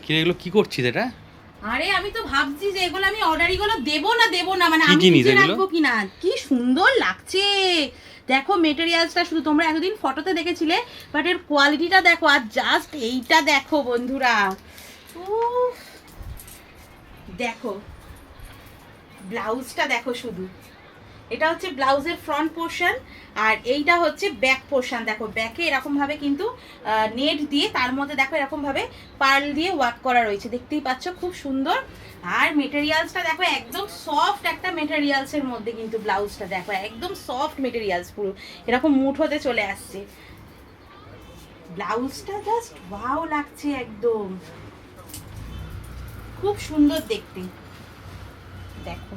কি এগুলো কি করছিস এটা? আরে আমি তো ভাবছি যে এগুলো আমি অর্ডারিগুলো দেবো না মানে কি আমি জিনিস নিজে এগুলো? রাখবো কিনা। কি সুন্দর লাগছে দেখো মেটেরিয়ালসটা, শুধু তোমরা এতদিন ফটোতে দেখেছিলে, বাট এর কোয়ালিটিটা দেখো, আর জাস্ট এইটা দেখো বন্ধুরা। উফ, দেখো ব্লাউজটা দেখো শুধু, এটা হচ্ছে ব্লাউজের ফ্রন্ট পোর্শন, আর এইটা হচ্ছে ব্যাক পোর্শন। দেখো ব্যাকে এরকম ভাবে কিন্তু নেট দিয়ে, তার মধ্যে দেখো এরকম ভাবে পার্ল দিয়ে ওয়ার্ক করা রয়েছে, দেখতেই পাচ্ছ খুব সুন্দর। আর মেটেরিয়ালসটা দেখো একদম সফট একটা মেটেরিয়ালসের মধ্যে, কিন্তু ব্লাউজটা দেখো একদম সফট মেটেরিয়ালস, পুরো এরকম মুঠোতে চলে আসছে। ব্লাউজটা জাস্ট ওয়াও লাগছে, একদম খুব সুন্দর দেখতে। দেখো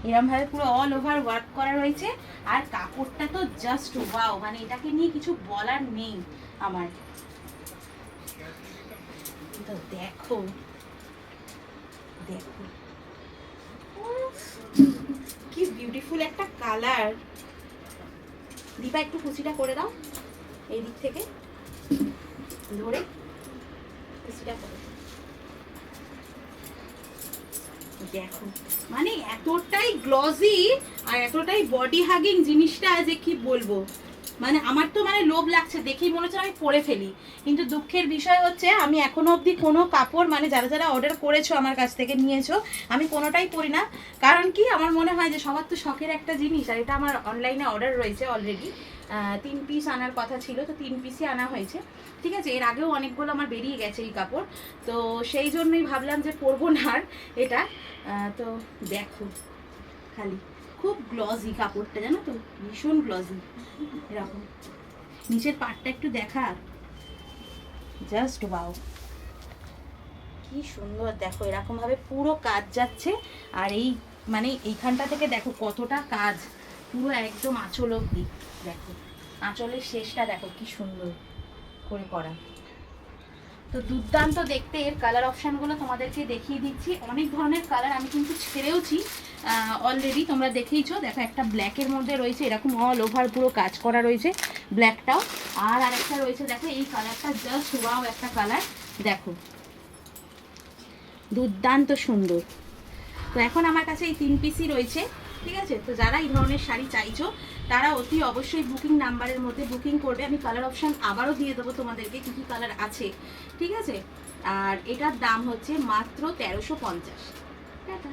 এরকম ভাবে পুরো অল ওভার ওয়ার্ক করা রয়েছে, আর কাপড়টা তো জাস্ট ওয়াও, মানে এটাকে নিয়ে কিছু বলার নেই আমার। তো দেখো দেখো উফ, কি বিউটিফুল একটা কালার। দীপা একটু কুচিটা করে দাও, এই দিক থেকে ধরে কুচিটা করে দাও। দেখো মানে এতটাই গ্লজি আর এতটাই বডি হাগিং জিনিসটা যে কি বলবো, মানে আমার তো মানে লোভ লাগছে, দেখেই মনে হচ্ছে আমি পরে ফেলি। কিন্তু দুঃখের বিষয় হচ্ছে আমি এখনো অবধি কোনো কাপড়, মানে যারা যারা অর্ডার করেছো আমার কাছ থেকে নিয়েছো, আমি কোনোটাই পরি না। কারণ কি আমার মনে হয় যে সবার তো শখের একটা জিনিস, আর এটা আমার অনলাইনে অর্ডার রয়েছে অলরেডি। 3 পিস আনার কথা ছিল, তো 3 পিসই আনা হয়েছে। ঠিক আছে, এর আগেও অনেকগুলো আমার বেরিয়ে গেছে এই কাপড়, তো সেই জন্যই ভাবলাম যে পরবো না আর এটা। তো দেখো খালি খুব গ্লজি কাপড়টা, জানো তো ভীষণ গ্লজি। এরকম নিচের পাটটা একটু দেখা, জাস্ট ওয়াও কি সুন্দর। দেখো এরকম ভাবে পুরো কাজ যাচ্ছে, আর এই মানে এইখানটা থেকে দেখো কতটা কাজ, পুরো একদম আঁচল অবধি। দেখো আঁচলের শেষটা দেখো কি সুন্দর করে করা। তো দুর্দান্ত দেখতে। এর কালার অপশানগুলো তোমাদেরকে দেখিয়ে দিচ্ছি, অনেক ধরনের কালার আমি কিন্তু ছেড়েওছি অলরেডি, তোমরা দেখেইছো। দেখো একটা ব্ল্যাকের মধ্যে রয়েছে, এরকম অল ওভার পুরো কাজ করা রয়েছে ব্ল্যাকটাও, আর আরেকটা রয়েছে দেখো এই কালারটা জাস্ট ওয়াও একটা কালার, দেখো দুর্দান্ত সুন্দর। তো এখন আমার কাছে এই 3 পিসই রয়েছে। ঠিক আছে, তো যারা এই ধরনের শাড়ি চাইছো তারা অতি অবশ্যই বুকিং নাম্বারের মধ্যে বুকিং করবে। আমি কালার অপশান আবারও দিয়ে দেবো তোমাদেরকে, কী কী কালার আছে। ঠিক আছে, আর এটার দাম হচ্ছে মাত্র 1350 টাকা।